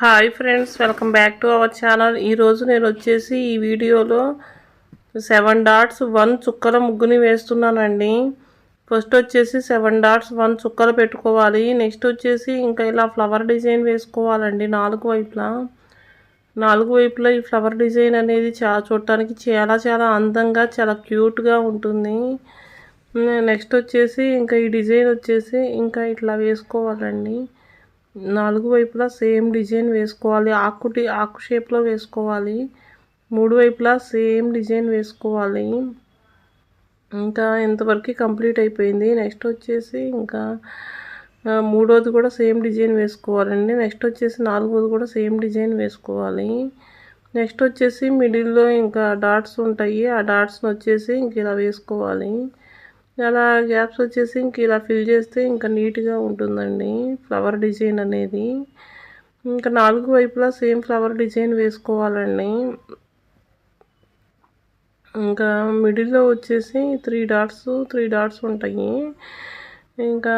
Hi friends, welcome back to our channel. ఈరోజు నేను వచ్చేసి ఈ వీడియోలో 7 డాట్స్ 1 చుక్కల ముగ్గుని వేస్తున్నానండి. ఫస్ట్ వచ్చేసి 7 డాట్స్ 1 చుక్కలు పెట్టుకోవాలి. నెక్స్ట్ వచ్చేసి ఇంకా ఇలా ఫ్లవర్ డిజైన్ వేసుకోవాలండి. నాలుగు వైపులా ఈ ఫ్లవర్ డిజైన్ అనేది చూడటానికి చాలా అందంగా, చాలా క్యూట్గా ఉంటుంది. నెక్స్ట్ వచ్చేసి ఇంకా ఈ డిజైన్ వచ్చేసి ఇంకా ఇట్లా వేసుకోవాలండి. నాలుగు వైపులా సేమ్ డిజైన్ వేసుకోవాలి. ఆకు షేప్లో వేసుకోవాలి. మూడు వైపులా సేమ్ డిజైన్ వేసుకోవాలి. ఇంకా ఇంతవరకు కంప్లీట్ అయిపోయింది. నెక్స్ట్ వచ్చేసి ఇంకా మూడోది కూడా సేమ్ డిజైన్ వేసుకోవాలండి. నెక్స్ట్ వచ్చేసి నాలుగోది కూడా సేమ్ డిజైన్ వేసుకోవాలి. నెక్స్ట్ వచ్చేసి మిడిల్లో ఇంకా డాట్స్ ఉంటాయి. ఆ డాట్స్ని వచ్చేసి ఇంక ఇలా వేసుకోవాలి. అలా గ్యాప్స్ వచ్చేసి ఇంక ఇలా ఫిల్ చేస్తే ఇంకా నీట్గా ఉంటుందండి ఫ్లవర్ డిజైన్ అనేది. ఇంకా నాలుగు వైపులా సేమ్ ఫ్లవర్ డిజైన్ వేసుకోవాలండి. ఇంకా మిడిల్లో వచ్చేసి 3 డాట్స్ ఉంటాయి. ఇంకా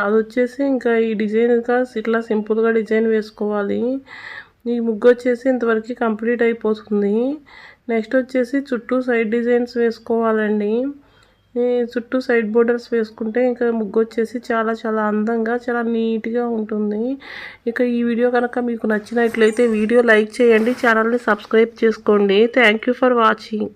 అది వచ్చేసి ఇంకా ఈ డిజైన్ ఇంకా ఇట్లా సింపుల్గా డిజైన్ వేసుకోవాలి. ఈ ముగ్గు వచ్చేసి ఇంతవరకు కంప్లీట్ అయిపోతుంది. నెక్స్ట్ వచ్చేసి చుట్టూ సైడ్ డిజైన్స్ వేసుకోవాలండి. ఈ చుట్టూ సైడ్ బోర్డర్స్ వేసుకుంటే ఇంకా ముగ్గు వచ్చేసి చాలా అందంగా, చాలా నీట్గా ఉంటుంది. ఇక ఈ వీడియో కనుక మీకు నచ్చినట్లయితే వీడియో లైక్ చేయండి, ఛానల్ని సబ్స్క్రైబ్ చేసుకోండి. Thank you for watching.